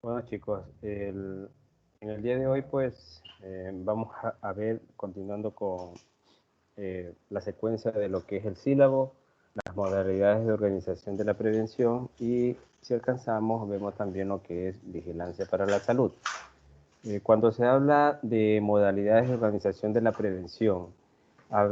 Bueno chicos, en el día de hoy pues vamos a ver, continuando con la secuencia de lo que es el sílabo, las modalidades de organización de la prevención y si alcanzamos vemos también lo que es vigilancia para la salud. Cuando se habla de modalidades de organización de la prevención,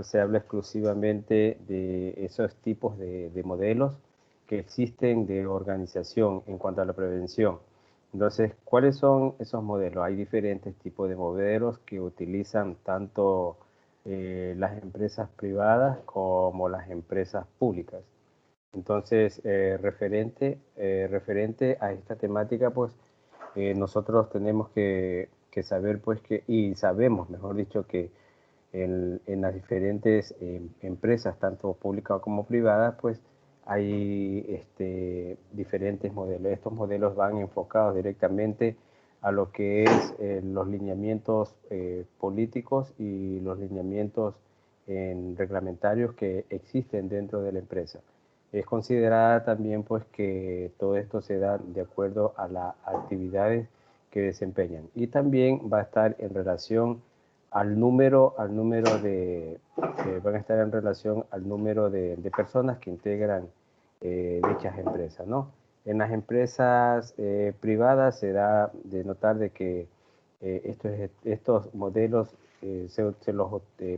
se habla exclusivamente de esos tipos de modelos que existen de organización en cuanto a la prevención. Entonces, ¿cuáles son esos modelos? Hay diferentes tipos de modelos que utilizan tanto las empresas privadas como las empresas públicas. Entonces, referente a esta temática, pues nosotros tenemos que saber, pues, y sabemos, mejor dicho, que en las diferentes empresas, tanto públicas como privadas, pues hay diferentes modelos. Estos modelos van enfocados directamente a lo que es los lineamientos políticos y los lineamientos reglamentarios que existen dentro de la empresa. Es considerada también pues que todo esto se da de acuerdo a las actividades que desempeñan y también va a estar en relación al número van a estar en relación al número de personas que integran dichas empresas, ¿no? En las empresas privadas se da de notar de que estos modelos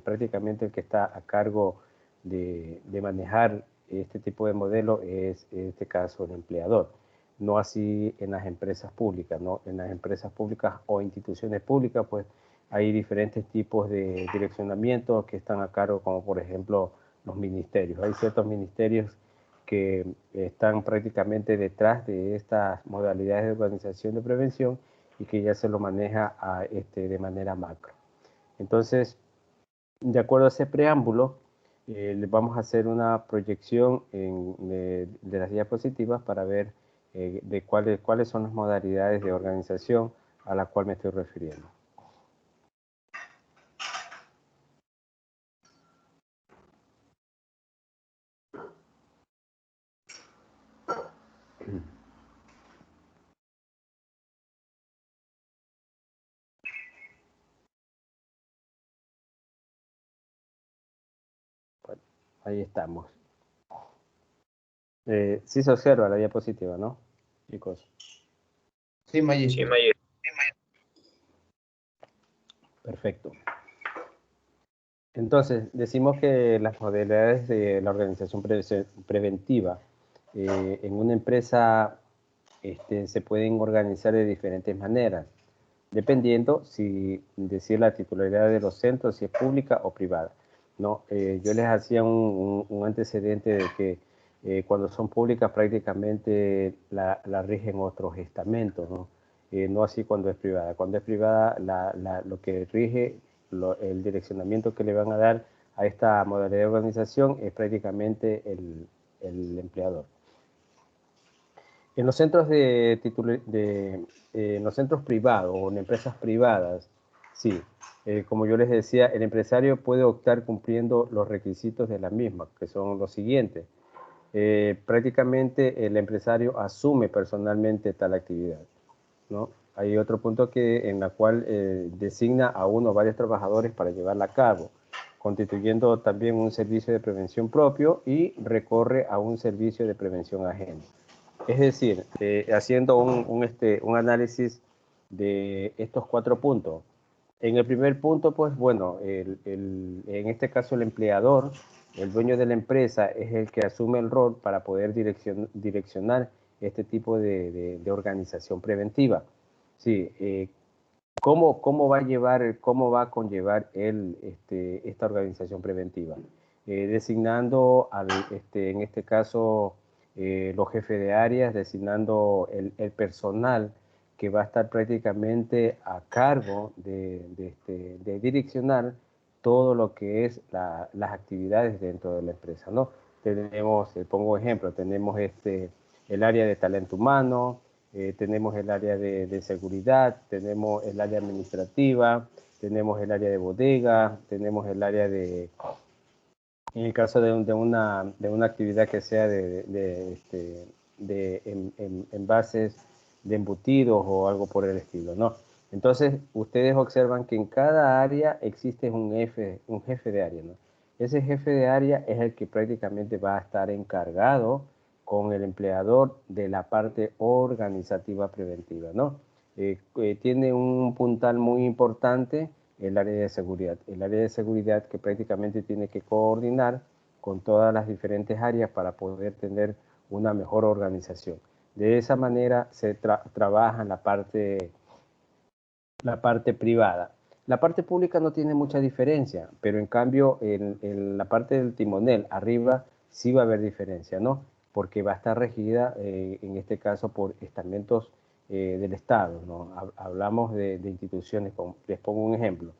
prácticamente el que está a cargo de manejar este tipo de modelo es en este caso el empleador, no así en las empresas públicas, ¿no? En las empresas públicas o instituciones públicas, pues hay diferentes tipos de direccionamiento que están a cargo, como por ejemplo los ministerios. Hay ciertos ministerios que están prácticamente detrás de estas modalidades de organización de prevención y que ya se lo maneja de manera macro. Entonces, de acuerdo a ese preámbulo, les vamos a hacer una proyección de las diapositivas para ver de cuáles son las modalidades de organización a la cual me estoy refiriendo. Bueno, ahí estamos. Sí se observa la diapositiva, ¿no, chicos? Sí, Maggi. Perfecto. Entonces, decimos que las modalidades de la organización preventiva en una empresa se pueden organizar de diferentes maneras, dependiendo de si la titularidad de los centros, si es pública o privada, ¿no? Yo les hacía un antecedente de que cuando son públicas prácticamente la rigen otros estamentos, ¿no? No así cuando es privada. Cuando es privada, lo que rige, el direccionamiento que le van a dar a esta modalidad de organización es prácticamente el empleador. En los centros en los centros privados o en empresas privadas, sí, como yo les decía, el empresario puede optar cumpliendo los requisitos de la misma, que son los siguientes. Prácticamente el empresario asume personalmente tal actividad, ¿no? Hay otro punto en la cual designa a uno o varios trabajadores para llevarla a cabo, constituyendo también un servicio de prevención propio y recorre a un servicio de prevención ajeno. Es decir, haciendo un análisis de estos 4 puntos. En el primer punto, pues bueno, en este caso el empleador, el dueño de la empresa, es el que asume el rol para poder direccionar este tipo de organización preventiva. Sí, ¿cómo va a conllevar esta organización preventiva? Designando, en este caso, los jefes de áreas, designando el personal que va a estar prácticamente a cargo de direccionar todo lo que es las actividades dentro de la empresa, ¿no? Tenemos, pongo ejemplo, tenemos el área de talento humano, tenemos el área de seguridad, tenemos el área administrativa, tenemos el área de bodega, tenemos el área en el caso de una actividad que sea de envases de embutidos o algo por el estilo, ¿no? Entonces, ustedes observan que en cada área existe un jefe de área, ¿no? Ese jefe de área es el que prácticamente va a estar encargado con el empleador de la parte organizativa preventiva, ¿no? Tiene un puntal muy importante el área de seguridad. El área de seguridad que prácticamente tiene que coordinar con todas las diferentes áreas para poder tener una mejor organización. De esa manera se trabaja en la parte privada. La parte pública no tiene mucha diferencia, pero en cambio en la parte del timonel, arriba, sí va a haber diferencia, ¿no? Porque va a estar regida, en este caso, por estamentos del Estado, ¿no? Hablamos de instituciones, les pongo un ejemplo.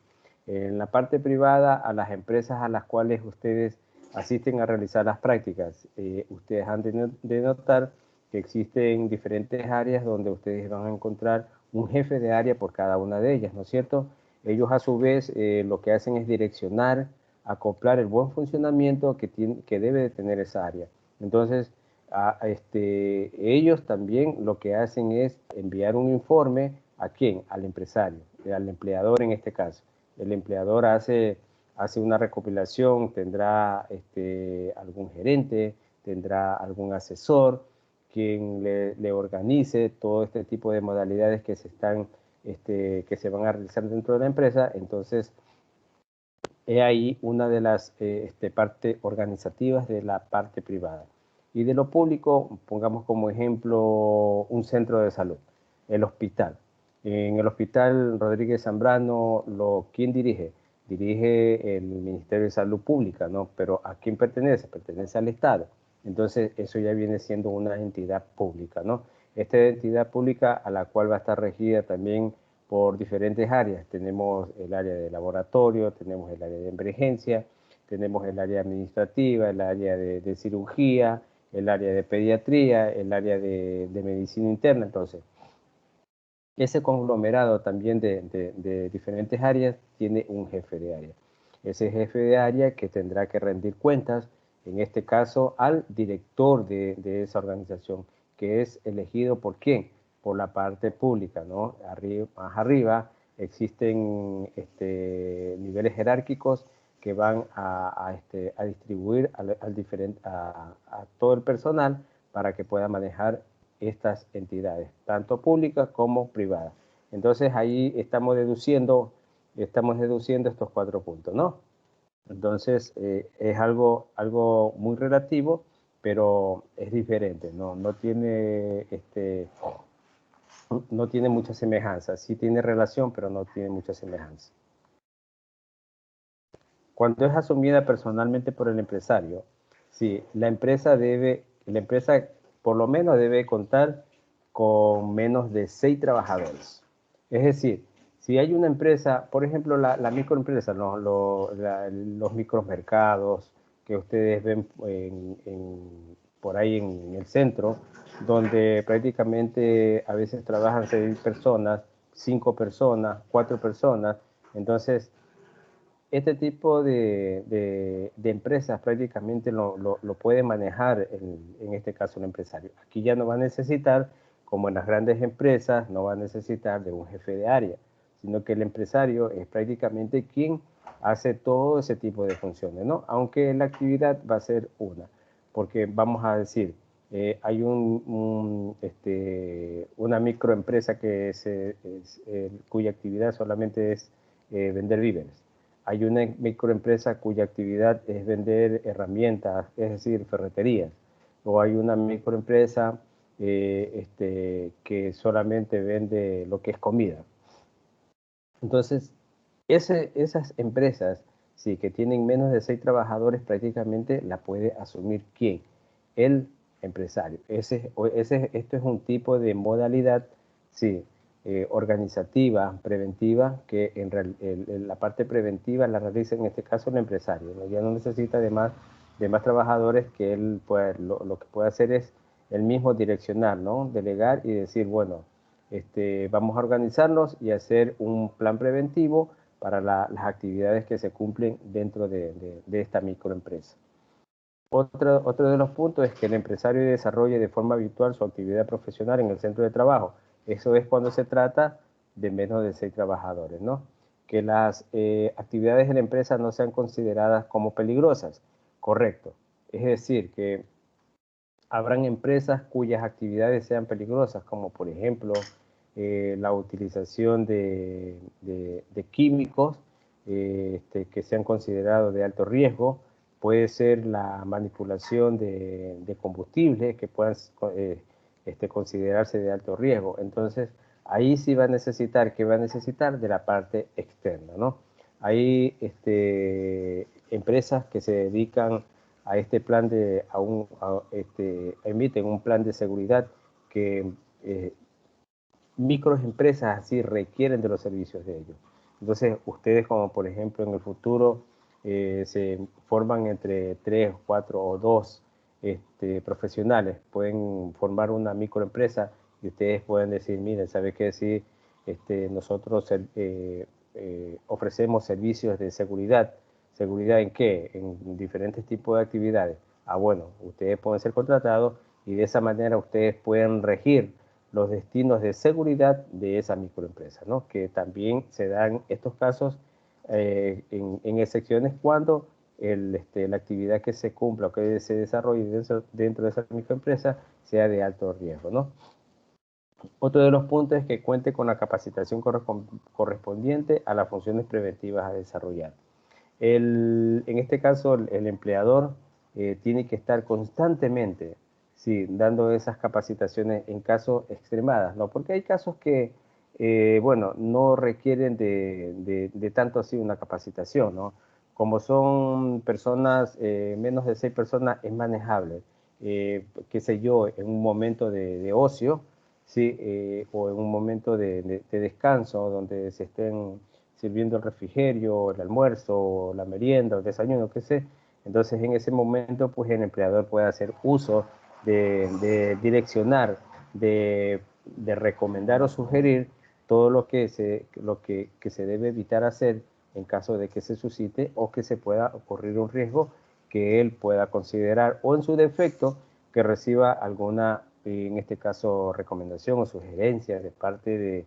En la parte privada, a las empresas a las cuales ustedes asisten a realizar las prácticas, ustedes han de notar que existen diferentes áreas donde ustedes van a encontrar un jefe de área por cada una de ellas, ¿no es cierto? Ellos a su vez lo que hacen es direccionar, acoplar el buen funcionamiento que debe de tener esa área. Entonces, ellos también lo que hacen es enviar un informe ¿a quién? Al empresario, al empleador en este caso. El empleador hace una recopilación, tendrá algún gerente, tendrá algún asesor, quien le organice todo este tipo de modalidades que se van a realizar dentro de la empresa. Entonces, he ahí una de las partes organizativas de la parte privada. Y de lo público, pongamos como ejemplo un centro de salud, el hospital. En el hospital Rodríguez Zambrano, ¿quién dirige? Dirige el Ministerio de Salud Pública, ¿no? Pero ¿a quién pertenece? Pertenece al Estado. Entonces, eso ya viene siendo una entidad pública, ¿no? Esta entidad pública a la cual va a estar regida también por diferentes áreas. Tenemos el área de laboratorio, tenemos el área de emergencia, tenemos el área administrativa, el área de cirugía, el área de pediatría, el área de medicina interna. Entonces, ese conglomerado también de diferentes áreas tiene un jefe de área. Ese jefe de área que tendrá que rendir cuentas, en este caso, al director de esa organización, que es elegido por ¿quién? Por la parte pública, ¿no? Más arriba existen niveles jerárquicos que van a distribuir a todo el personal para que pueda manejar estas entidades, tanto públicas como privadas. Entonces ahí estamos deduciendo estos 4 puntos, ¿no? Entonces es algo muy relativo, pero es diferente, no tiene no tiene mucha semejanza. Sí tiene relación, pero no tiene mucha semejanza. Cuando es asumida personalmente por el empresario, sí, la empresa por lo menos debe contar con menos de 6 trabajadores. Es decir, si hay una empresa, por ejemplo, la microempresa, los micromercados que ustedes ven por ahí en el centro, donde prácticamente a veces trabajan 6 personas, 5 personas, 4 personas, entonces este tipo de empresas prácticamente lo puede manejar en este caso el empresario. Aquí ya no va a necesitar, como en las grandes empresas, no va a necesitar de un jefe de área, sino que el empresario es prácticamente quien hace todo ese tipo de funciones, ¿no? Aunque la actividad va a ser una, porque vamos a decir, hay una microempresa cuya actividad solamente es vender víveres. Hay una microempresa cuya actividad es vender herramientas, es decir, ferreterías. O hay una microempresa que solamente vende lo que es comida. Entonces, esas empresas, sí, que tienen menos de 6 trabajadores, prácticamente la puede asumir ¿quién? El empresario. Esto es un tipo de modalidad, sí, organizativa, preventiva, que la parte preventiva la realiza en este caso el empresario, ¿no? Ya no necesita de más trabajadores, que él lo que puede hacer es él mismo direccionar, ¿no? Delegar y decir, bueno, vamos a organizarnos y hacer un plan preventivo para las actividades que se cumplen dentro de esta microempresa. Otro de los puntos es que el empresario desarrolle de forma habitual su actividad profesional en el centro de trabajo. Eso es cuando se trata de menos de 6 trabajadores, ¿no? Que las actividades de la empresa no sean consideradas como peligrosas. Correcto. Es decir, que habrán empresas cuyas actividades sean peligrosas, como por ejemplo la utilización de químicos que sean considerados de alto riesgo, puede ser la manipulación de combustibles que puedan considerarse de alto riesgo. Entonces, ahí sí va a necesitar, ¿qué va a necesitar? De la parte externa, ¿no? Hay empresas que se dedican a este plan emiten un plan de seguridad que microempresas así requieren de los servicios de ellos. Entonces, ustedes como por ejemplo en el futuro se forman entre 3, 4 o 2 profesionales, pueden formar una microempresa y ustedes pueden decir, miren, ¿sabe qué? Si nosotros ofrecemos servicios de seguridad. ¿Seguridad en qué? En diferentes tipos de actividades. Ah, bueno, ustedes pueden ser contratados y de esa manera ustedes pueden regir los destinos de seguridad de esa microempresa, ¿no? Que también se dan estos casos en excepciones cuando la actividad que se cumpla o que se desarrolle dentro de esa microempresa sea de alto riesgo, ¿no? Otro de los puntos es que cuente con la capacitación correspondiente a las funciones preventivas a desarrollar. En este caso, el empleador tiene que estar constantemente, sí, dando esas capacitaciones en casos extremadas, ¿no? Porque hay casos que, bueno, no requieren de tanto así una capacitación, ¿no? Como son personas, menos de 6 personas, es manejable. Qué sé yo, en un momento de ocio, sí, o en un momento de descanso, donde se estén sirviendo el refrigerio, el almuerzo, la merienda, el desayuno, qué sé. Entonces, en ese momento, pues el empleador puede hacer uso de direccionar, de recomendar o sugerir todo que se debe evitar hacer en caso de que se suscite o que se pueda ocurrir un riesgo que él pueda considerar o en su defecto que reciba alguna, en este caso, recomendación o sugerencia de parte de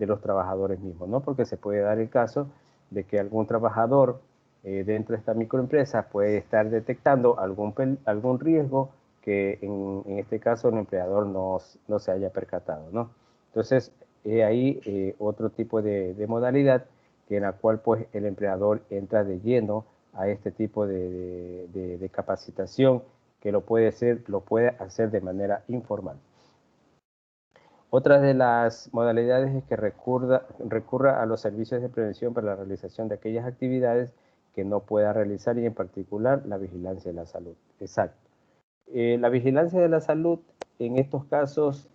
los trabajadores mismos, ¿no? Porque se puede dar el caso de que algún trabajador dentro de esta microempresa puede estar detectando algún riesgo que en este caso el empleador no se haya percatado, ¿no? Entonces, ahí otro tipo de modalidad que en la cual pues el empleador entra de lleno a este tipo de capacitación que lo puede hacer de manera informal. Otra de las modalidades es que recurra a los servicios de prevención para la realización de aquellas actividades que no pueda realizar y en particular la vigilancia de la salud. Exacto. La vigilancia de la salud en estos casos,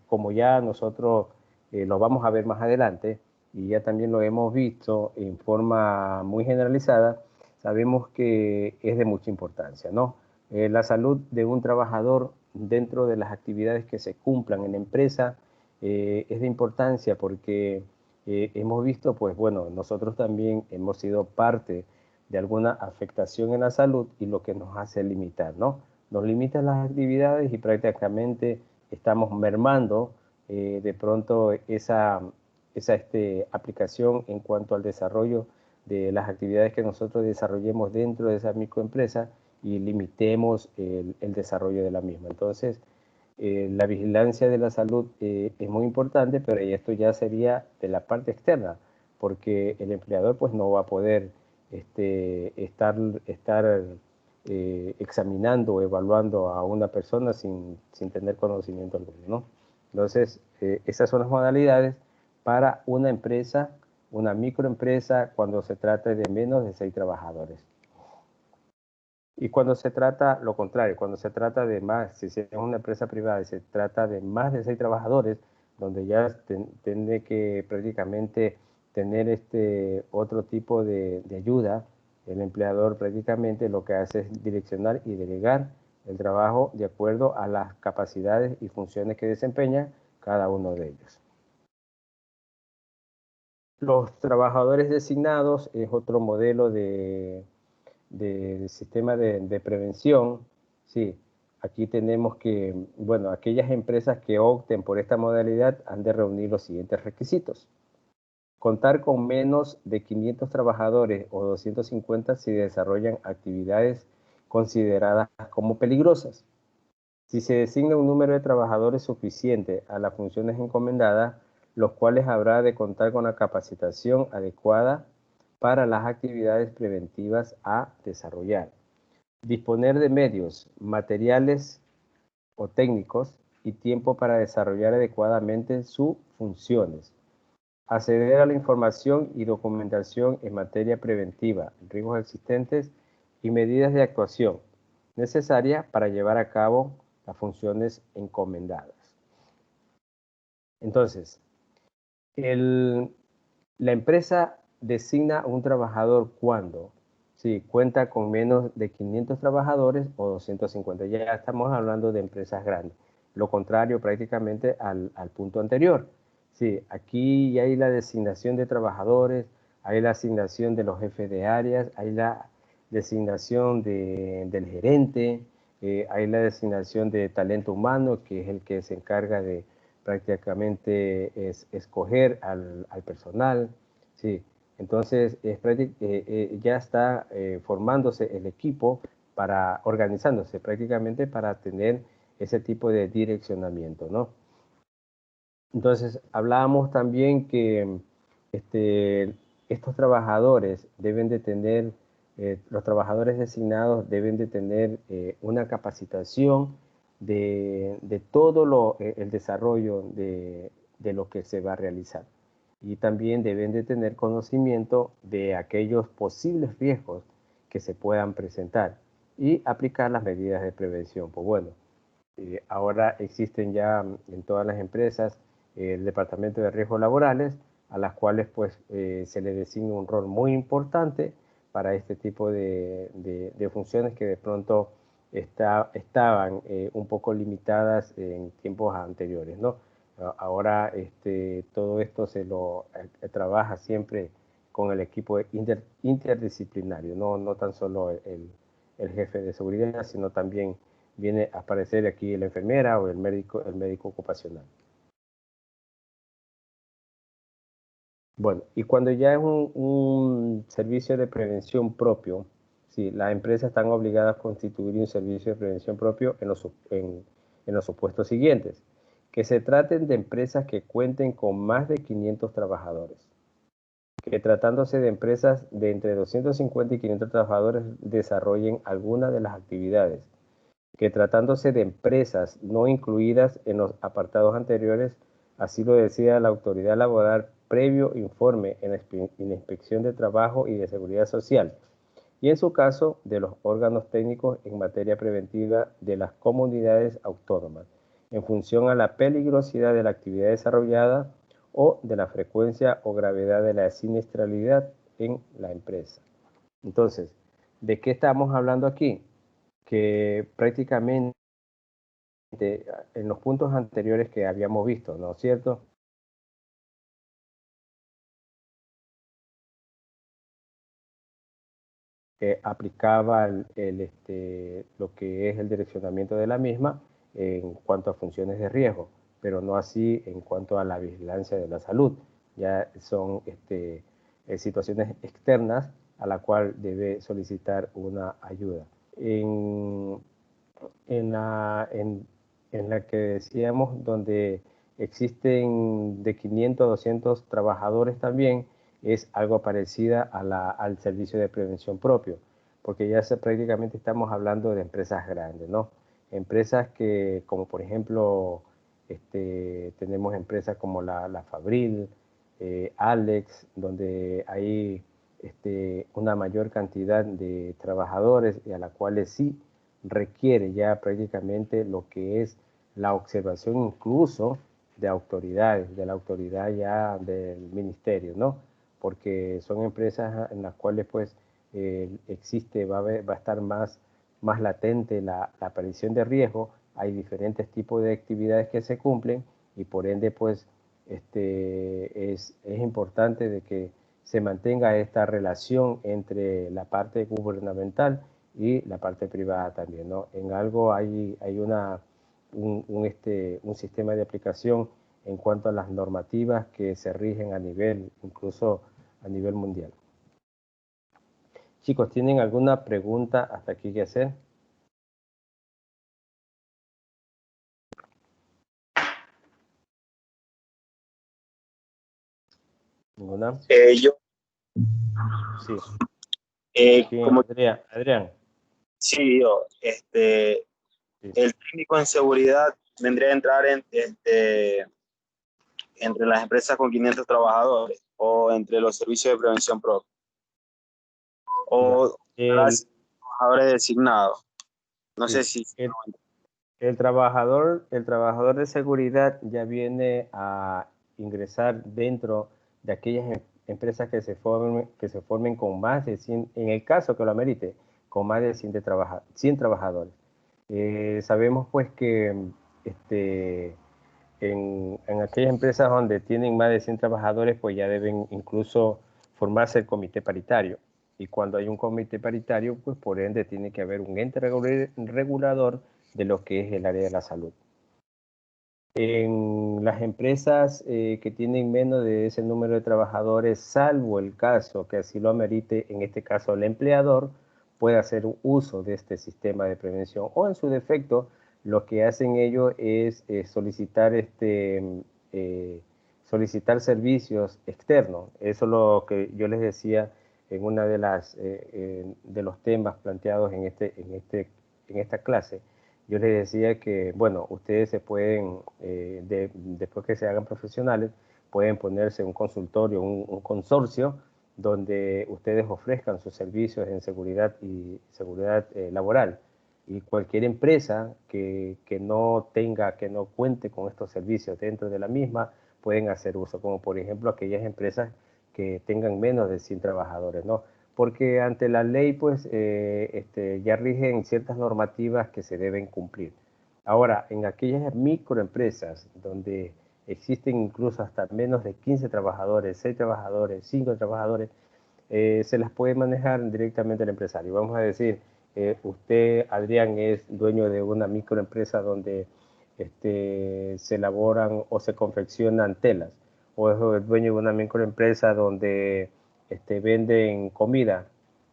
como ya nosotros lo vamos a ver más adelante y ya también lo hemos visto en forma muy generalizada, sabemos que es de mucha importancia, ¿no? La salud de un trabajador dentro de las actividades que se cumplan en la empresa es de importancia porque hemos visto, pues bueno, nosotros también hemos sido parte de alguna afectación en la salud y lo que nos hace limitar, ¿no? Nos limitan las actividades y prácticamente estamos mermando de pronto esa aplicación en cuanto al desarrollo de las actividades que nosotros desarrollemos dentro de esa microempresa y limitemos el desarrollo de la misma. Entonces, la vigilancia de la salud es muy importante, pero esto ya sería de la parte externa, porque el empleador pues no va a poder estar examinando o evaluando a una persona sin tener conocimiento alguno, ¿no? Entonces, esas son las modalidades para una empresa, una microempresa, cuando se trata de menos de 6 trabajadores. Y cuando se trata, lo contrario, cuando se trata de más, si es una empresa privada y se trata de más de 6 trabajadores, donde ya tiene que prácticamente tener otro tipo de ayuda, el empleador prácticamente lo que hace es direccionar y delegar el trabajo de acuerdo a las capacidades y funciones que desempeña cada uno de ellos. Los trabajadores designados es otro modelo de sistema de prevención, sí, aquí tenemos que, bueno, aquellas empresas que opten por esta modalidad han de reunir los siguientes requisitos. Contar con menos de 500 trabajadores o 250 si desarrollan actividades consideradas como peligrosas. Si se designa un número de trabajadores suficiente a las funciones encomendadas, los cuales habrá de contar con la capacitación adecuada para las actividades preventivas a desarrollar. Disponer de medios, materiales o técnicos y tiempo para desarrollar adecuadamente sus funciones. Acceder a la información y documentación en materia preventiva, riesgos existentes y medidas de actuación necesarias para llevar a cabo las funciones encomendadas. Entonces, la empresa designa un trabajador cuando cuenta con menos de 500 trabajadores o 250. Ya estamos hablando de empresas grandes. Lo contrario prácticamente al punto anterior. Sí, aquí hay la designación de trabajadores, hay la asignación de los jefes de áreas, hay la designación del gerente, hay la designación de talento humano, que es el que se encarga de prácticamente escoger al personal. Sí, entonces ya está formándose el equipo organizándose prácticamente para tener ese tipo de direccionamiento, ¿no? Entonces, hablábamos también que estos trabajadores deben de tener, los trabajadores designados deben de tener una capacitación de todo el desarrollo de lo que se va a realizar. Y también deben de tener conocimiento de aquellos posibles riesgos que se puedan presentar y aplicar las medidas de prevención. Pues bueno, ahora existen ya en todas las empresas el Departamento de Riesgos Laborales, a las cuales pues se le designa un rol muy importante para este tipo de funciones que de pronto estaban un poco limitadas en tiempos anteriores, ¿no? Ahora todo esto se lo trabaja siempre con el equipo interdisciplinario, no tan solo el jefe de seguridad, sino también viene a aparecer aquí la enfermera o el médico ocupacional. Bueno, y cuando ya es un servicio de prevención propio, sí, las empresas están obligadas a constituir un servicio de prevención propio en los supuestos siguientes. Que se traten de empresas que cuenten con más de 500 trabajadores. Que tratándose de empresas de entre 250 y 500 trabajadores desarrollen alguna de las actividades. Que tratándose de empresas no incluidas en los apartados anteriores, así lo decida la autoridad laboral previo informe en la inspección de trabajo y de seguridad social, y en su caso de los órganos técnicos en materia preventiva de las comunidades autónomas, en función a la peligrosidad de la actividad desarrollada o de la frecuencia o gravedad de la siniestralidad en la empresa. Entonces, ¿de qué estamos hablando aquí? Que prácticamente en los puntos anteriores que habíamos visto, ¿no es cierto? Aplicaba lo que es el direccionamiento de la misma en cuanto a funciones de riesgo, pero no así en cuanto a la vigilancia de la salud. Ya son situaciones externas a la cual debe solicitar una ayuda. En la que decíamos, donde existen de 500 a 200 trabajadores también, es algo parecida al servicio de prevención propio, porque ya prácticamente estamos hablando de empresas grandes, ¿no? Empresas que, como por ejemplo, tenemos empresas como la Fabril, Alex, donde hay una mayor cantidad de trabajadores y a la cuales sí requiere ya prácticamente lo que es la observación incluso de autoridades, de la autoridad ya del ministerio, ¿no? Porque son empresas en las cuales pues va a estar más latente la aparición de riesgo, hay diferentes tipos de actividades que se cumplen y por ende pues es importante de que se mantenga esta relación entre la parte gubernamental y la parte privada también, ¿no? En algo hay un sistema de aplicación en cuanto a las normativas que se rigen a nivel, incluso a nivel mundial. Chicos, ¿tienen alguna pregunta hasta aquí que hacer? ¿Ninguna? Yo, Sí. como Adrián. sí, yo, Sí. el técnico en seguridad vendría a entrar entre las empresas con 500 trabajadores o entre los servicios de prevención propia Ya. o El, trabajadores designados. No sé sí. si... El trabajador de seguridad ya viene a ingresar dentro de aquellas empresas que se formen con más de 100, en el caso que lo amerite, con más de 100 trabajadores. Sabemos pues que en aquellas empresas donde tienen más de 100 trabajadores, pues ya deben incluso formarse el comité paritario. Y cuando hay un comité paritario, pues por ende tiene que haber un ente regulador de lo que es el área de la salud. En las empresas que tienen menos de ese número de trabajadores, salvo el caso que así lo amerite, en este caso el empleador, puede hacer uso de este sistema de prevención o en su defecto, lo que hacen ellos es solicitar servicios externos. Eso es lo que yo les decía en una de los temas planteados en esta clase. Yo les decía que, bueno, ustedes se pueden, después que se hagan profesionales, pueden ponerse un consultorio, un consorcio, donde ustedes ofrezcan sus servicios en seguridad y seguridad laboral. Y cualquier empresa que no cuente con estos servicios dentro de la misma, pueden hacer uso, como por ejemplo aquellas empresas que tengan menos de 100 trabajadores, ¿no? Porque ante la ley pues ya rigen ciertas normativas que se deben cumplir. Ahora, en aquellas microempresas donde existen incluso hasta menos de 15 trabajadores, 6 trabajadores, 5 trabajadores, se las puede manejar directamente el empresario. Vamos a decir, usted, Adrián, es dueño de una microempresa donde se elaboran o se confeccionan telas, o es dueño de una microempresa donde venden comida.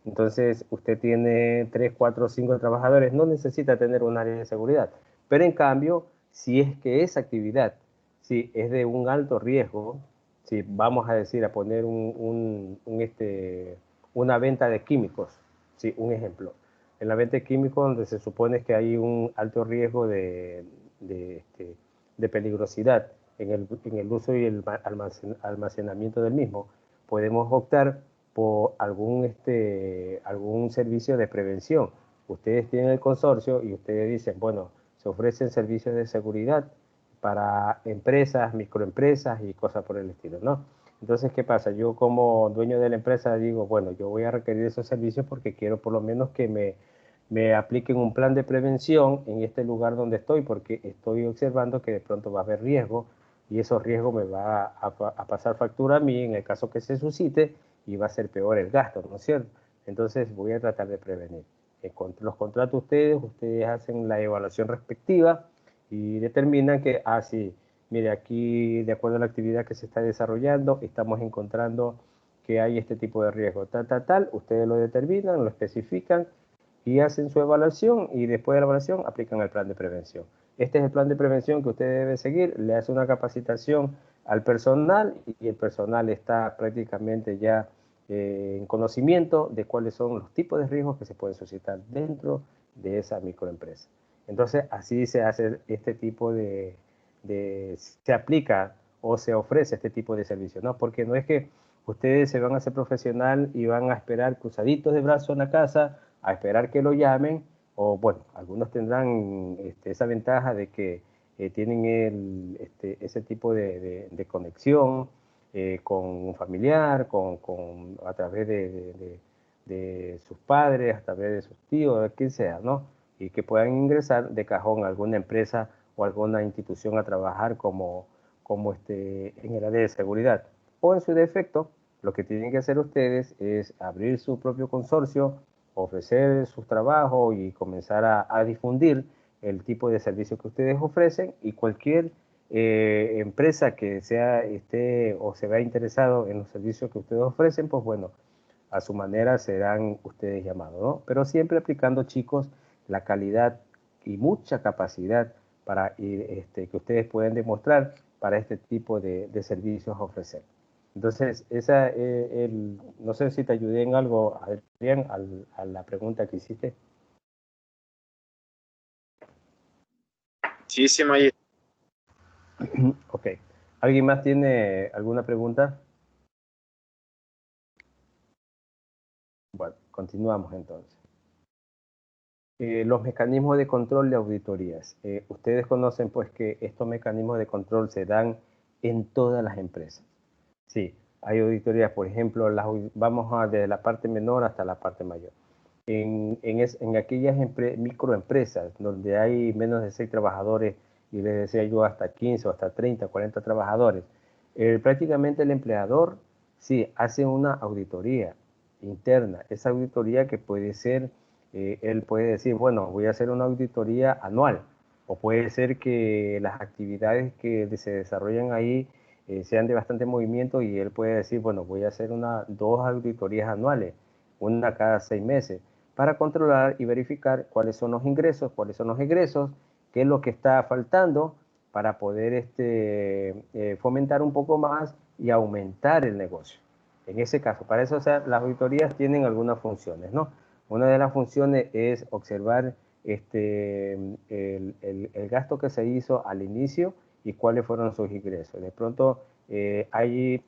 Entonces, usted tiene 3, 4, 5 trabajadores, no necesita tener un área de seguridad. Pero en cambio, si es que esa actividad, si es de un alto riesgo, si vamos a decir, a poner una venta de químicos, sí, un ejemplo. En la venta de químicos donde se supone que hay un alto riesgo de, de peligrosidad en el uso y el almacenamiento del mismo, podemos optar por algún servicio de prevención. Ustedes tienen el consorcio y ustedes dicen, bueno, se ofrecen servicios de seguridad para empresas, microempresas y cosas por el estilo, ¿no? Entonces, ¿qué pasa? Yo como dueño de la empresa digo, bueno, yo voy a requerir esos servicios porque quiero por lo menos que me apliquen un plan de prevención en este lugar donde estoy, porque estoy observando que de pronto va a haber riesgo y esos riesgos me va a pasar factura a mí en el caso que se suscite y va a ser peor el gasto, ¿no es cierto? Entonces voy a tratar de prevenir. Los contrato ustedes hacen la evaluación respectiva y determinan que, sí, mire, aquí de acuerdo a la actividad que se está desarrollando, estamos encontrando que hay este tipo de riesgo, tal, ustedes lo determinan, lo especifican y hacen su evaluación y después de la evaluación aplican el plan de prevención. Este es el plan de prevención que usted debe seguir, le hace una capacitación al personal y el personal está prácticamente ya en conocimiento de cuáles son los tipos de riesgos que se pueden suscitar dentro de esa microempresa. Entonces, así se hace este tipo se aplica o se ofrece este tipo de servicio, ¿no? Porque no es que ustedes se van a hacer profesional y van a esperar cruzaditos de brazos en la casa, a esperar que lo llamen, o bueno, algunos tendrán esa ventaja de que tienen ese tipo de conexión con un familiar, a través de sus padres, a través de sus tíos, de quien sea, ¿no? Y que puedan ingresar de cajón a alguna empresa o alguna institución a trabajar como en el área de seguridad. O en su defecto, lo que tienen que hacer ustedes es abrir su propio consorcio ofrecer sus trabajos y comenzar a difundir el tipo de servicio que ustedes ofrecen, y cualquier empresa que esté o se vea interesado en los servicios que ustedes ofrecen, pues bueno, a su manera serán ustedes llamados, ¿no? Pero siempre aplicando, chicos, la calidad y mucha capacidad para que ustedes pueden demostrar para este tipo de servicios a ofrecer. Entonces, no sé si te ayudé en algo, Adrián, a la pregunta que hiciste. Sí, sí, Magister. Ok. ¿Alguien más tiene alguna pregunta? Bueno, continuamos entonces. Los mecanismos de control de auditorías. Ustedes conocen pues que estos mecanismos de control se dan en todas las empresas. Sí, hay auditorías, por ejemplo, vamos desde la parte menor hasta la parte mayor. En aquellas microempresas donde hay menos de 6 trabajadores, y les decía yo hasta 15 o hasta 30, 40 trabajadores, prácticamente el empleador sí hace una auditoría interna. Esa auditoría que puede ser, él puede decir, bueno, voy a hacer una auditoría anual, o puede ser que las actividades que se desarrollan ahí sean de bastante movimiento, y él puede decir, bueno, voy a hacer 2 auditorías anuales, una cada 6 meses, para controlar y verificar cuáles son los ingresos, cuáles son los egresos, qué es lo que está faltando para poder fomentar un poco más y aumentar el negocio. En ese caso, para eso, o sea, las auditorías tienen algunas funciones, ¿no? Una de las funciones es observar el gasto que se hizo al inicio y cuáles fueron sus ingresos. De pronto,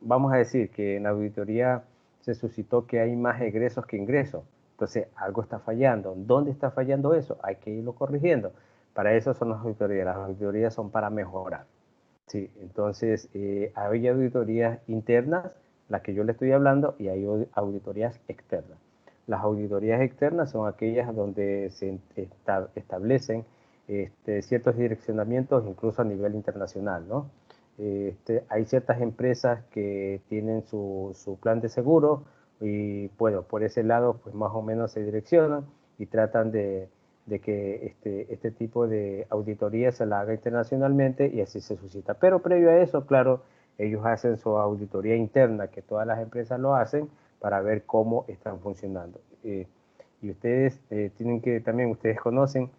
vamos a decir que en la auditoría se suscitó que hay más egresos que ingresos. Entonces, algo está fallando. ¿Dónde está fallando eso? Hay que irlo corrigiendo. Para eso son las auditorías. Las auditorías son para mejorar. Sí, entonces, hay auditorías internas, las que yo le estoy hablando, y hay auditorías externas. Las auditorías externas son aquellas donde se establecen ciertos direccionamientos, incluso a nivel internacional, ¿no? Hay ciertas empresas que tienen su plan de seguro, y bueno, por ese lado pues más o menos se direccionan y tratan de que este tipo de auditoría se la haga internacionalmente, y así se suscita. Pero previo a eso, claro, ellos hacen su auditoría interna, que todas las empresas lo hacen, para ver cómo están funcionando. Y ustedes también ustedes conocen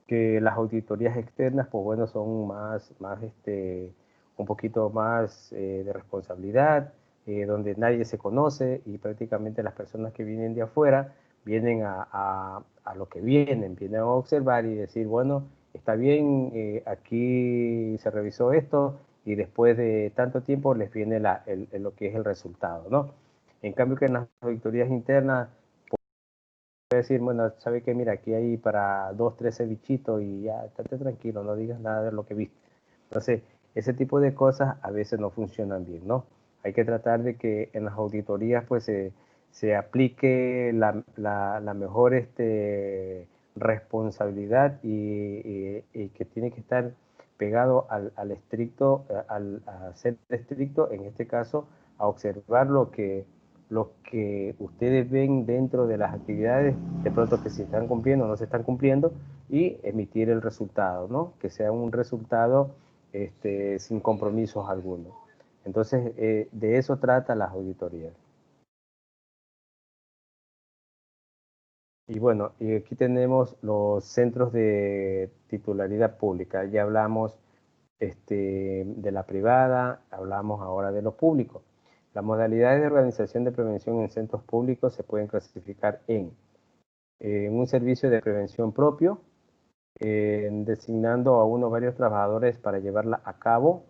que las auditorías externas, pues bueno, son un poquito más de responsabilidad, donde nadie se conoce, y prácticamente las personas que vienen de afuera vienen a lo que vienen a observar y decir, bueno, está bien, aquí se revisó esto, y después de tanto tiempo les viene lo que es el resultado, ¿no? En cambio que en las auditorías internas, puede decir, bueno, sabe que mira, aquí hay para 2, 3 cevichitos, y ya, estate tranquilo, no digas nada de lo que viste. Entonces, ese tipo de cosas a veces no funcionan bien, ¿no? Hay que tratar de que en las auditorías pues se aplique la mejor responsabilidad, y que tiene que estar pegado al estricto, a ser estricto, en este caso, a observar lo que ustedes ven dentro de las actividades, de pronto que se están cumpliendo o no se están cumpliendo, y emitir el resultado, ¿no? Que sea un resultado sin compromisos algunos. Entonces, de eso trata las auditorías. Y bueno, y aquí tenemos los centros de titularidad pública. Ya hablamos de la privada, hablamos ahora de lo público. Las modalidades de organización de prevención en centros públicos se pueden clasificar en un servicio de prevención propio, designando a uno o varios trabajadores para llevarla a cabo,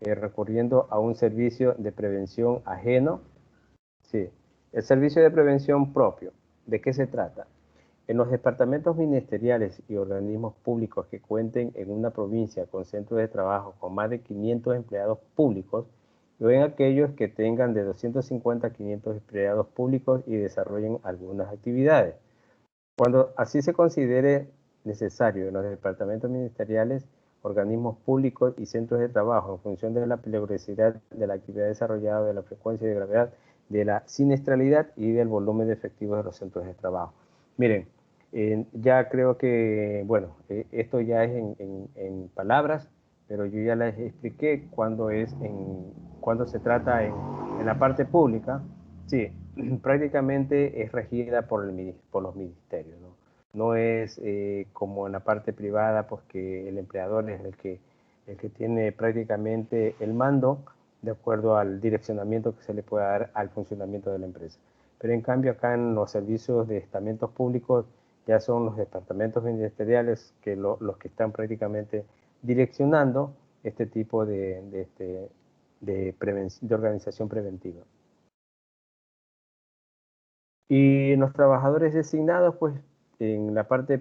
recurriendo a un servicio de prevención ajeno. Sí, el servicio de prevención propio, ¿de qué se trata? En los departamentos ministeriales y organismos públicos que cuenten en una provincia con centros de trabajo con más de 500 empleados públicos, o en aquellos que tengan de 250 a 500 empleados públicos y desarrollen algunas actividades. Cuando así se considere necesario en los departamentos ministeriales, organismos públicos y centros de trabajo, en función de la peligrosidad de la actividad desarrollada, de la frecuencia y de gravedad, de la siniestralidad y del volumen de efectivos de los centros de trabajo. Miren, ya creo que, bueno, esto ya es en palabras, pero yo ya les expliqué cuando se trata en la parte pública, sí, prácticamente es regida por los ministerios, ¿no? No es como en la parte privada, pues que el empleador es el que tiene prácticamente el mando de acuerdo al direccionamiento que se le pueda dar al funcionamiento de la empresa. Pero en cambio acá en los servicios de estamentos públicos ya son los departamentos ministeriales los que están prácticamente direccionando este tipo de organización preventiva. Y los trabajadores designados, pues en la parte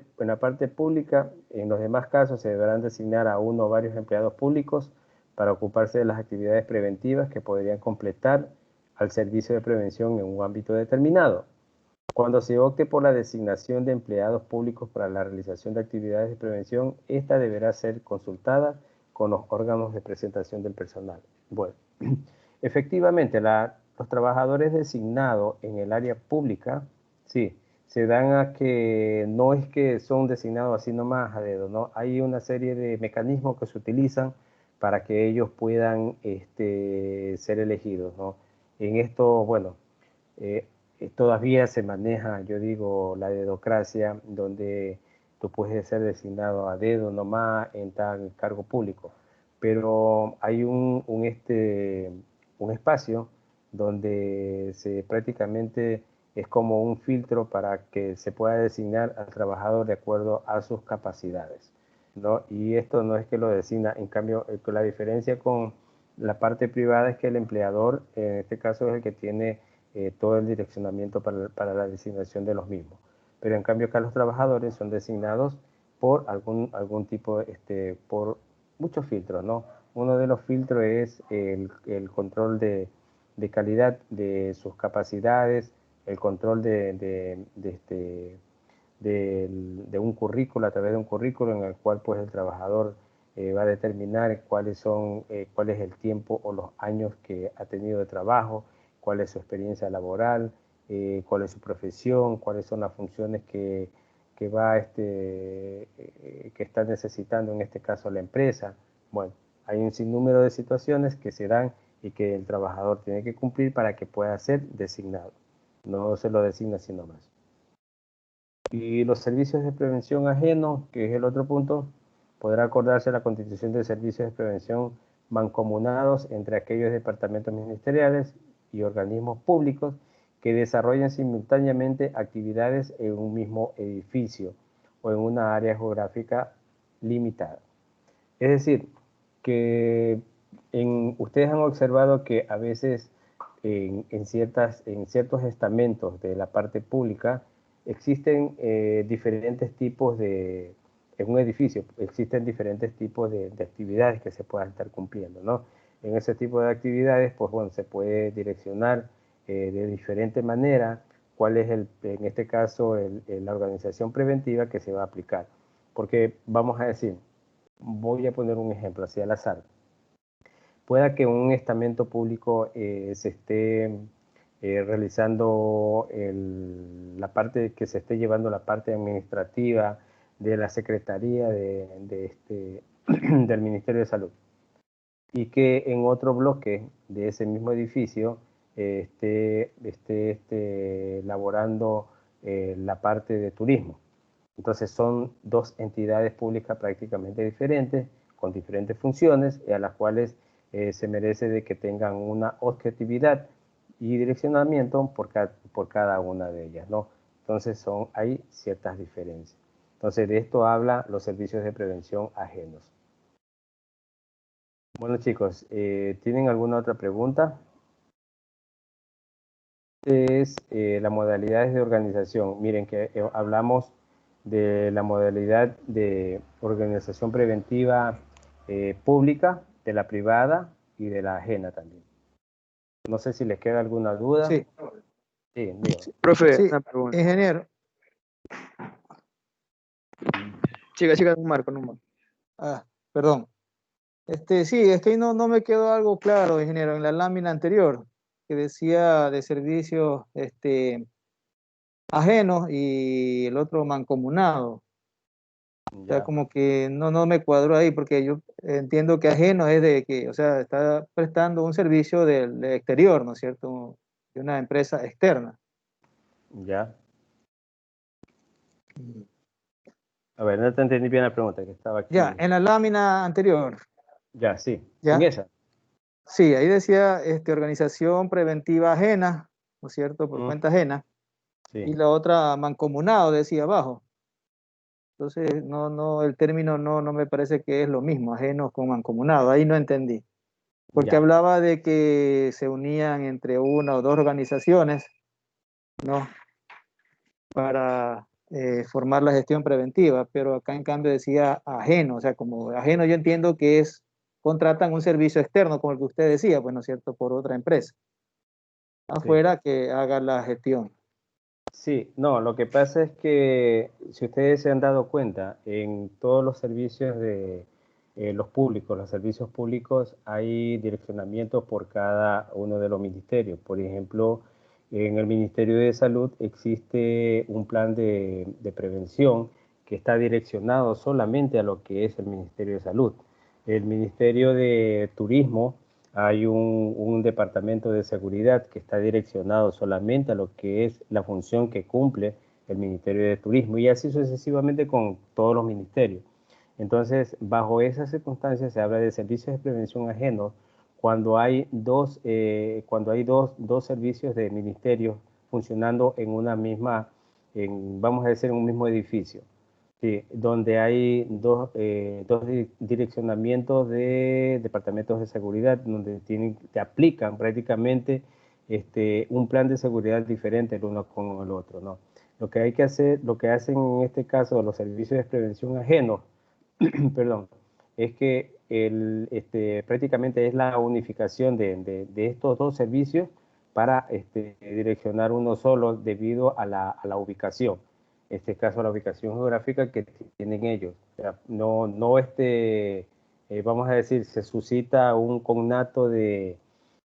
pública, en los demás casos se deberán designar a uno o varios empleados públicos para ocuparse de las actividades preventivas que podrían completar al servicio de prevención en un ámbito determinado. Cuando se opte por la designación de empleados públicos para la realización de actividades de prevención, esta deberá ser consultada con los órganos de presentación del personal. Bueno, efectivamente, los trabajadores designados en el área pública, sí, se dan a que no es que son designados así nomás a dedo, ¿no? Hay una serie de mecanismos que se utilizan para que ellos puedan ser elegidos, ¿no? En esto, bueno, todavía se maneja, yo digo, la dedocracia, donde tú puedes ser designado a dedo nomás en tal cargo público, pero hay un espacio donde prácticamente es como un filtro para que se pueda designar al trabajador de acuerdo a sus capacidades, ¿no? Y esto no es que lo designa, en cambio, la diferencia con la parte privada es que el empleador, en este caso, es el que tiene todo el direccionamiento para la designación de los mismos. Pero en cambio acá los trabajadores son designados por algún tipo, por muchos filtros, ¿no? Uno de los filtros es el control de calidad de sus capacidades, el control de un currículo, a través de un currículo en el cual pues el trabajador va a determinar cuál es el tiempo o los años que ha tenido de trabajo, cuál es su experiencia laboral, cuál es su profesión, cuáles son las funciones que está necesitando en este caso la empresa. Bueno, hay un sinnúmero de situaciones que se dan y que el trabajador tiene que cumplir para que pueda ser designado. No se lo designa sino más. Y los servicios de prevención ajenos, que es el otro punto, podrá acordarse la constitución de servicios de prevención mancomunados entre aquellos departamentos ministeriales y organismos públicos que desarrollen simultáneamente actividades en un mismo edificio o en una área geográfica limitada. Es decir, que ustedes han observado que a veces en ciertos estamentos de la parte pública existen diferentes tipos en un edificio existen diferentes tipos de actividades que se puedan estar cumpliendo, ¿no? En ese tipo de actividades, pues bueno, se puede direccionar de diferente manera cuál es en este caso, la organización preventiva que se va a aplicar. Porque vamos a decir, voy a poner un ejemplo así al azar. Pueda que un estamento público se esté realizando que se esté llevando la parte administrativa de la Secretaría del Ministerio de Salud y que en otro bloque de ese mismo edificio esté elaborando la parte de turismo. Entonces son dos entidades públicas prácticamente diferentes, con diferentes funciones, y a las cuales se merece de que tengan una objetividad y direccionamiento por cada una de ellas, ¿no? Entonces hay ciertas diferencias. Entonces de esto habla los servicios de prevención ajenos. Bueno chicos, ¿tienen alguna otra pregunta? Es las modalidades de organización. Miren que hablamos de la modalidad de organización preventiva pública, de la privada y de la ajena también. No sé si les queda alguna duda. Sí. Sí, digo. Sí, profe, Sí, una pregunta. ingeniero. Siga, Marco, no. Perdón. Sí, es que ahí no me quedó algo claro, ingeniero, en la lámina anterior, que decía de servicios ajenos y el otro mancomunado. O sea, Ya, como que no me cuadró ahí, porque yo entiendo que ajeno es de que, o sea, está prestando un servicio del exterior, ¿no es cierto? De una empresa externa. ya. A ver, no te entendí bien la pregunta que estaba Ya, aquí. en la lámina anterior, Ya, sí. En ¿ya? esa. Sí, ahí decía organización preventiva ajena, ¿no es cierto? Por Mm, cuenta ajena. Y sí. la otra mancomunado, decía abajo. Entonces, el término no me parece que es lo mismo, ajeno con mancomunado. Ahí no entendí. Porque Ya. hablaba de que se unían entre una o dos organizaciones, ¿no? Para formar la gestión preventiva, pero acá en cambio decía ajeno, o sea, como ajeno yo entiendo que es, contratan un servicio externo, como el que usted decía, pues, ¿no es cierto?, por otra empresa, Sí. afuera que haga la gestión. Sí, no, lo que pasa es que si ustedes se han dado cuenta, en todos los servicios de los servicios públicos, hay direccionamiento por cada uno de los ministerios. Por ejemplo, en el Ministerio de Salud existe un plan de prevención que está direccionado solamente a lo que es el Ministerio de Salud. El Ministerio de Turismo, hay un departamento de seguridad que está direccionado solamente a lo que es la función que cumple el Ministerio de Turismo, y así sucesivamente con todos los ministerios. Entonces, bajo esas circunstancias se habla de servicios de prevención ajenos cuando hay dos servicios de ministerios funcionando en una misma, vamos a decir, en un mismo edificio. Sí, donde hay dos direccionamientos de departamentos de seguridad, donde te aplican prácticamente un plan de seguridad diferente el uno con el otro, ¿no? Lo que hay que hacer, lo que hacen en este caso los servicios de prevención ajenos, perdón, es que prácticamente es la unificación de estos dos servicios para direccionar uno solo debido a la ubicación. En este caso, la ubicación geográfica que tienen ellos. O sea, vamos a decir, se suscita un conato de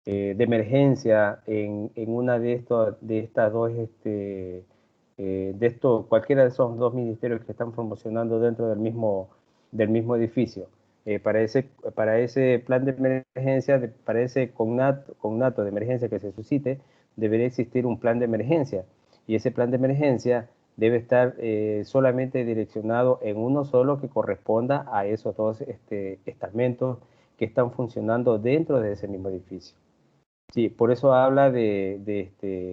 emergencia en una de estas dos, cualquiera de esos dos ministerios que están promocionando dentro del mismo edificio. Para ese plan de emergencia, para ese conato de emergencia que se suscite, debería existir un plan de emergencia. Y ese plan de emergencia debe estar solamente direccionado en uno solo que corresponda a esos dos estamentos que están funcionando dentro de ese mismo edificio. Sí, por eso habla de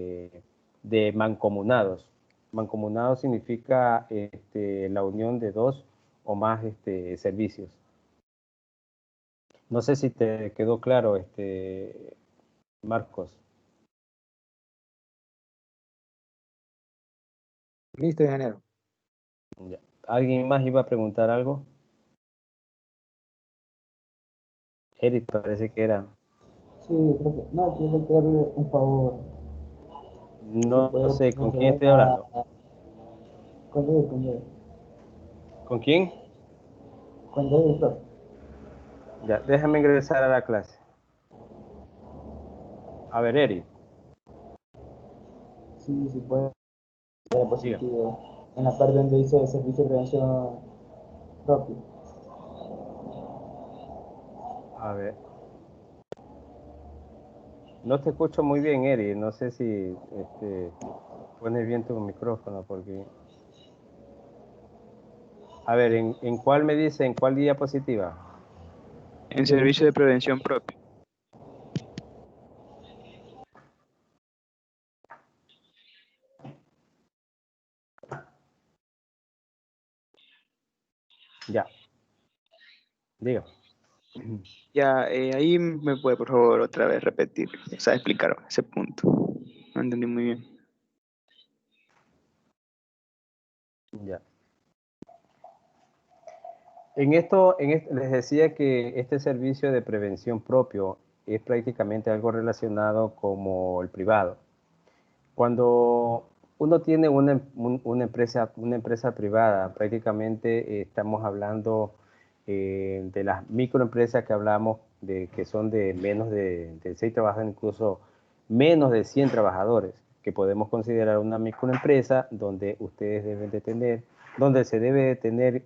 mancomunados. Mancomunado significa la unión de dos o más servicios. No sé si te quedó claro, Marcos. Listo, ingeniero. Ya. ¿Alguien más iba a preguntar algo? Eric parece que era. Sí, creo que, no, yo le quiero pedir un favor. Si No puede sé con quién proceder estoy a hablando. con él, ¿Con quién? con él, profe. Ya, déjame ingresar a la clase. A ver, Eric, Sí, si puede ser diga. positivo. En la parte donde dice servicio de prevención propio. A ver. No te escucho muy bien, Eric. No sé si pones bien tu micrófono porque... A ver, ¿en cuál me dice? ¿En cuál diapositiva? En servicio de prevención propio. Ya, diga. Ya, ahí me puede por favor otra vez repetir, o sea, explicar ese punto. No entendí muy bien. Ya. Les decía que este servicio de prevención propio es prácticamente algo relacionado como el privado. Cuando uno tiene una empresa privada, prácticamente estamos hablando de las microempresas que hablamos, que son de menos de 6 trabajadores, incluso menos de 100 trabajadores. que podemos considerar una microempresa donde ustedes deben de tener, donde se debe de tener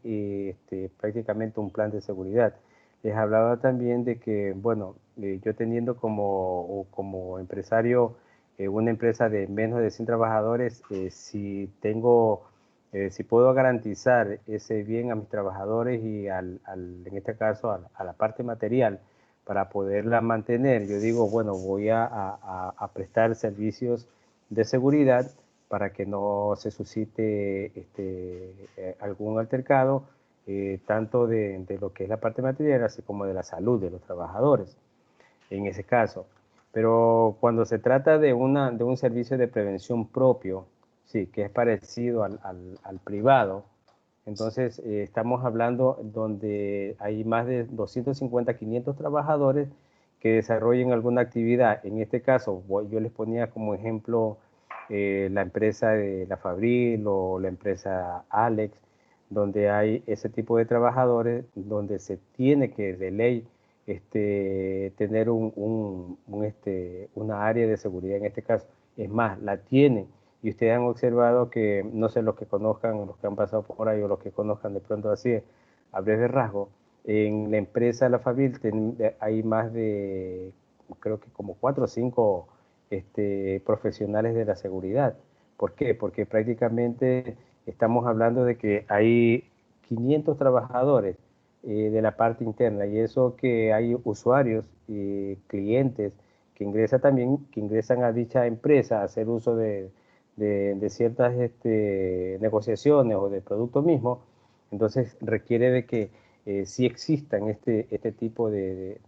prácticamente un plan de seguridad. Les hablaba también de que, bueno, yo teniendo como empresario una empresa de menos de 100 trabajadores, si puedo garantizar ese bien a mis trabajadores y en este caso a la parte material para poderla mantener, yo digo, bueno, voy a prestar servicios de seguridad para que no se suscite algún altercado, tanto de lo que es la parte material, así como de la salud de los trabajadores, en ese caso. Pero cuando se trata de un servicio de prevención propio, sí, que es parecido al privado, entonces estamos hablando donde hay más de 250, 500 trabajadores que desarrollen alguna actividad. En este caso, yo les ponía como ejemplo la empresa de la Fabril o la empresa Alex, donde hay ese tipo de trabajadores, donde se tiene que de ley tener una área de seguridad en este caso. Es más, la tienen. Y ustedes han observado que, no sé, los que conozcan, los que han pasado por ahí o los que conozcan de pronto así, a breve rasgo, en la empresa La Fabril hay más de, creo que como 4 o 5 profesionales de la seguridad. ¿Por qué? Porque prácticamente estamos hablando de que hay 500 trabajadores de la parte interna, y eso que hay usuarios y clientes que ingresan a dicha empresa a hacer uso de ciertas negociaciones o del producto mismo. Entonces requiere de que sí existan este tipo de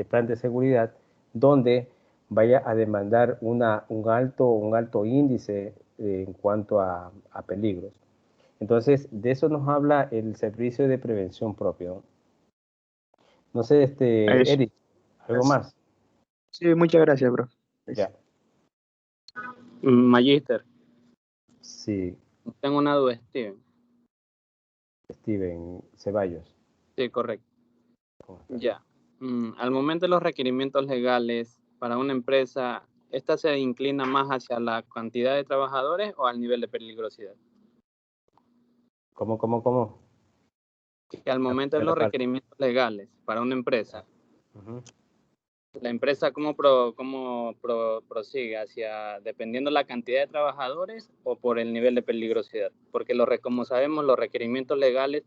plan de seguridad donde vaya a demandar un alto índice en cuanto a peligros. Entonces, de eso nos habla el servicio de prevención propio. No sé, Eso. Eric, ¿algo más? Sí, muchas gracias, bro. Ya, Magister, sí, tengo una duda, Steven. Steven Ceballos. Sí, correcto. ¿Cómo estás? Ya. Al momento de los requerimientos legales para una empresa, ¿esta se inclina más hacia la cantidad de trabajadores o al nivel de peligrosidad? ¿Cómo? Que al momento de los requerimientos legales para una empresa, Uh-huh. la empresa cómo prosigue hacia, dependiendo la cantidad de trabajadores o por el nivel de peligrosidad, porque como sabemos, los requerimientos legales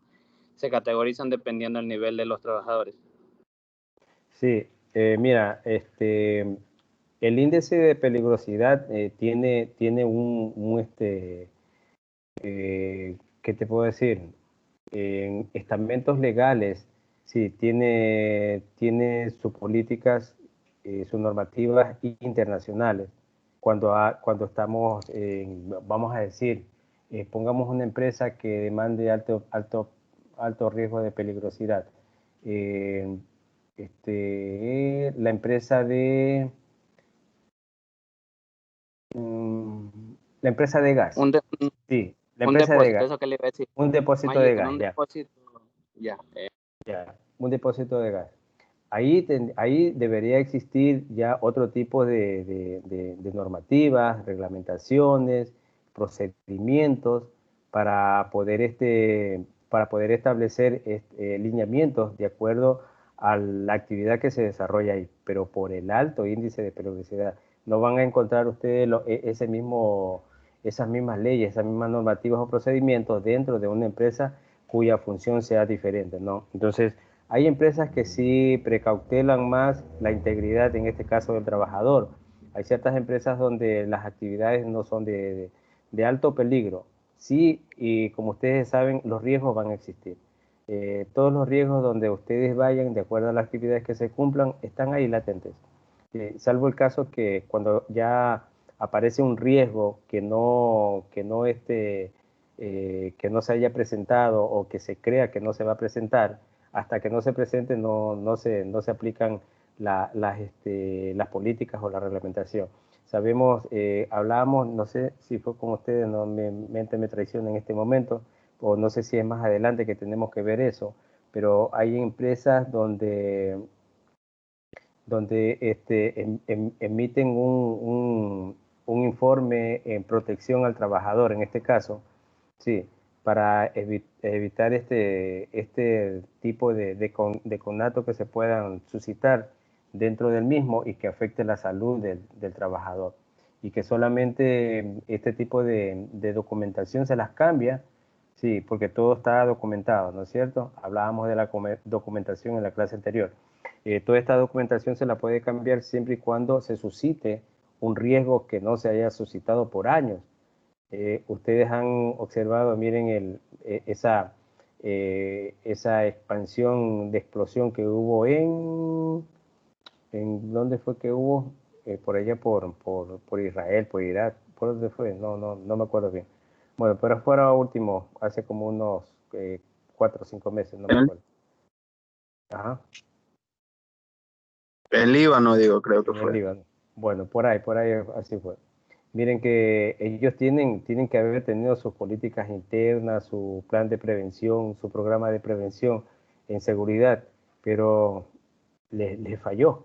se categorizan dependiendo del nivel de los trabajadores. Sí, mira, el índice de peligrosidad tiene ¿qué te puedo decir? En estamentos legales, sí, tiene sus políticas, sus normativas internacionales. Cuando estamos, vamos a decir, pongamos una empresa que demande alto riesgo de peligrosidad. Eh, la empresa mm, la empresa de gas, Un, de, sí, la un empresa de depósito, gas, eso que le iba a decir. un depósito de Magister, gas, un ya. depósito, ya. Ya, un depósito de gas. Ahí debería existir ya otro tipo de normativas, reglamentaciones, procedimientos para poder establecer lineamientos de acuerdo a la actividad que se desarrolla ahí, pero por el alto índice de peligrosidad. No van a encontrar ustedes esas mismas leyes, esas mismas normativas o procedimientos dentro de una empresa cuya función sea diferente, ¿no? Entonces, hay empresas que sí precautelan más la integridad, en este caso del trabajador. Hay ciertas empresas donde las actividades no son de alto peligro. Sí, y como ustedes saben, los riesgos van a existir. Todos los riesgos donde ustedes vayan, de acuerdo a las actividades que se cumplan, están ahí latentes. Salvo el caso que cuando ya aparece un riesgo que no se haya presentado o que se crea que no se va a presentar, hasta que no se presente no se aplican las políticas o la reglamentación. Sabemos, hablábamos, no sé si fue con ustedes, no me mente me traiciona en este momento, o no sé si es más adelante que tenemos que ver eso, pero hay empresas donde emiten un informe en protección al trabajador, en este caso, sí, para evitar este tipo de conato que se puedan suscitar dentro del mismo y que afecte la salud del trabajador. Y que solamente este tipo de documentación se las cambia, sí, porque todo está documentado, ¿no es cierto? Hablábamos de la documentación en la clase anterior. Toda esta documentación se la puede cambiar siempre y cuando se suscite un riesgo que no se haya suscitado por años. Ustedes han observado, miren, esa expansión de explosión que hubo ¿dónde fue que hubo? Por allá por Israel, por Irak, ¿por dónde fue? No me acuerdo bien. Bueno, pero fuera último, hace como unos 4 o 5 meses, no me acuerdo. Ajá. En Líbano, digo, creo que En el fue. Líbano. Bueno, por ahí así fue. Miren que ellos tienen que haber tenido sus políticas internas, su plan de prevención, su programa de prevención en seguridad, pero les falló.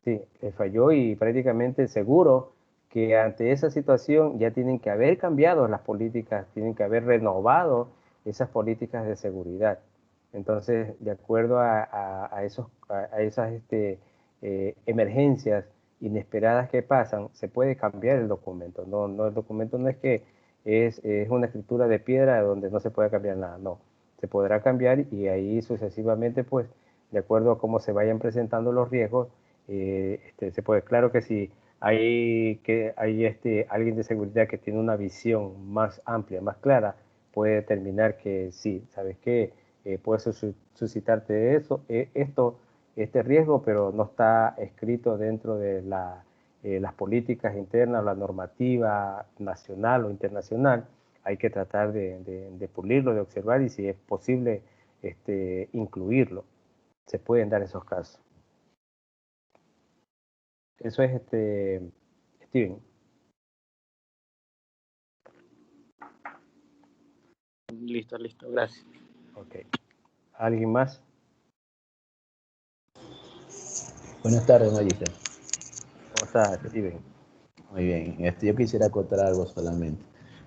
Sí, les falló y prácticamente seguro que ante esa situación ya tienen que haber cambiado las políticas, tienen que haber renovado esas políticas de seguridad. Entonces, de acuerdo a esas emergencias inesperadas que pasan, se puede cambiar el documento. No, el documento no es que es una escritura de piedra donde no se puede cambiar nada, no. Se podrá cambiar y ahí sucesivamente, pues, de acuerdo a cómo se vayan presentando los riesgos, se puede. Claro que si hay alguien de seguridad que tiene una visión más amplia, más clara, puede determinar que sí, ¿sabes qué? Puede suscitarte este riesgo, pero no está escrito dentro de las políticas internas, la normativa nacional o internacional. Hay que tratar de pulirlo, de observar y si es posible incluirlo. Se pueden dar esos casos. Eso es Steven. Listo, gracias. Ok. ¿Alguien más? Buenas tardes, Magister. ¿Cómo está, Steven? Muy bien. Yo quisiera acotar algo solamente.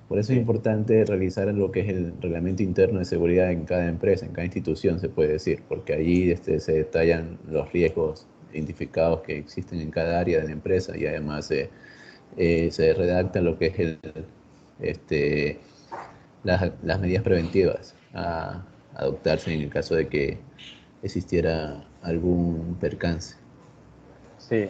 Por eso es Sí. importante revisar lo que es el reglamento interno de seguridad en cada empresa, en cada institución, se puede decir, porque allí se detallan los riesgos identificados que existen en cada área de la empresa y además se redacta lo que es las medidas preventivas a adoptarse en el caso de que existiera algún percance. Sí,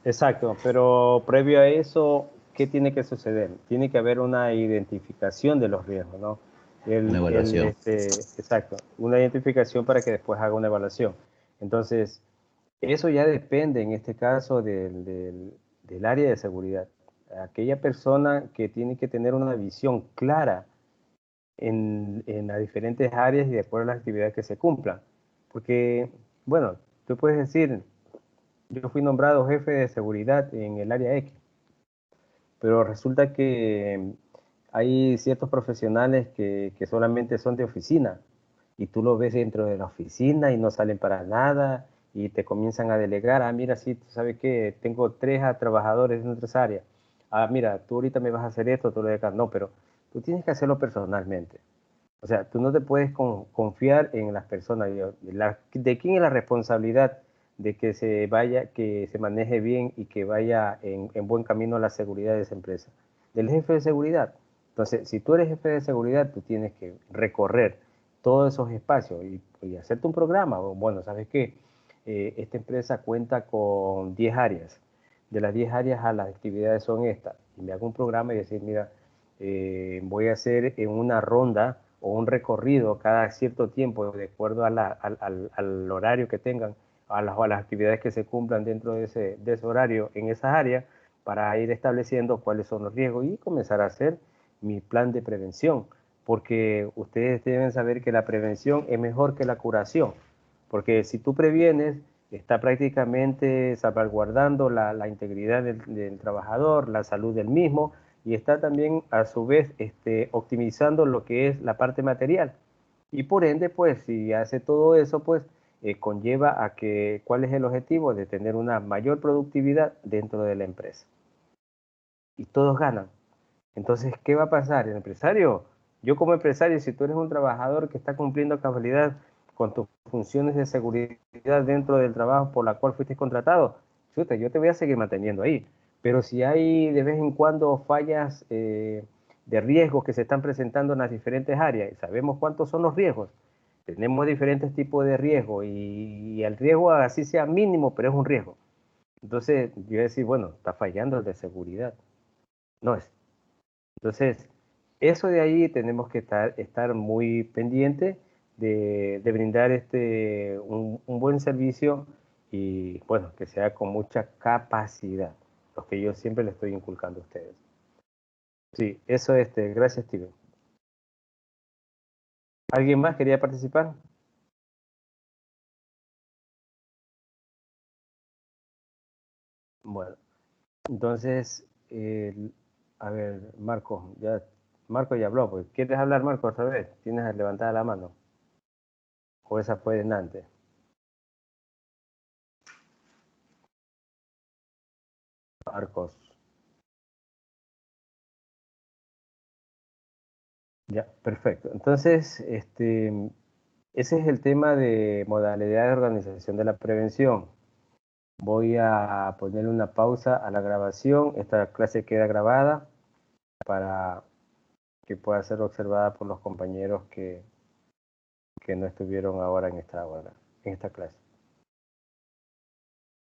exacto. Pero previo a eso, ¿qué tiene que suceder? Tiene que haber una identificación de los riesgos, ¿no? Una evaluación. Exacto. Una identificación para que después haga una evaluación. Entonces, eso ya depende en este caso del área de seguridad. Aquella persona que tiene que tener una visión clara en las diferentes áreas y de acuerdo a las actividades que se cumplan. Porque, bueno, tú puedes decir, yo fui nombrado jefe de seguridad en el área X, pero resulta que hay ciertos profesionales que solamente son de oficina y tú lo ves dentro de la oficina y no salen para nada y te comienzan a delegar, mira, sí, tú sabes que tengo 3 trabajadores en otras áreas, mira, tú ahorita me vas a hacer esto, tú lo dejas, no, pero tú tienes que hacerlo personalmente. O sea, tú no te puedes confiar en las personas. ¿De quién es la responsabilidad de que que se maneje bien y que vaya en buen camino la seguridad de esa empresa? Del jefe de seguridad. Entonces, si tú eres jefe de seguridad, tú tienes que recorrer todos esos espacios y hacerte un programa. Bueno, ¿sabes qué? Esta empresa cuenta con 10 áreas. De las 10 áreas a las actividades son estas. Y me hago un programa y decir, mira, voy a hacer en una ronda o un recorrido cada cierto tiempo, de acuerdo al horario que tengan, a las actividades que se cumplan dentro de ese horario en esas áreas, para ir estableciendo cuáles son los riesgos y comenzar a hacer mi plan de prevención, porque ustedes deben saber que la prevención es mejor que la curación, porque si tú previenes, está prácticamente salvaguardando la integridad del trabajador, la salud del mismo, y está también a su vez optimizando lo que es la parte material. Y por ende, pues si hace todo eso, pues conlleva a que, ¿cuál es el objetivo? De tener una mayor productividad dentro de la empresa. y todos ganan. Entonces, ¿qué va a pasar? El empresario, yo como empresario, si tú eres un trabajador que está cumpliendo a cabalidad con tus funciones de seguridad dentro del trabajo por la cual fuiste contratado, chuta, yo te voy a seguir manteniendo ahí. Pero si hay de vez en cuando fallas de riesgos que se están presentando en las diferentes áreas, y sabemos cuántos son los riesgos, tenemos diferentes tipos de riesgo y el riesgo así sea mínimo, pero es un riesgo. Entonces, yo voy a decir, bueno, está fallando el de seguridad. No es. Entonces, eso de ahí tenemos que estar muy pendientes de brindar un buen servicio y, bueno, que sea con mucha capacidad, lo que yo siempre le estoy inculcando a ustedes. Sí, eso, gracias, Steven. ¿Alguien más quería participar? Bueno, entonces, a ver, Marco ya habló, pues. ¿Quieres hablar, Marco, otra vez? Tienes levantada la mano. O esa fue en antes. Marcos. Ya, perfecto. Entonces, ese es el tema de modalidad de organización de la prevención. Voy a poner una pausa a la grabación. Esta clase queda grabada para que pueda ser observada por los compañeros que no estuvieron ahora en esta hora, en esta clase.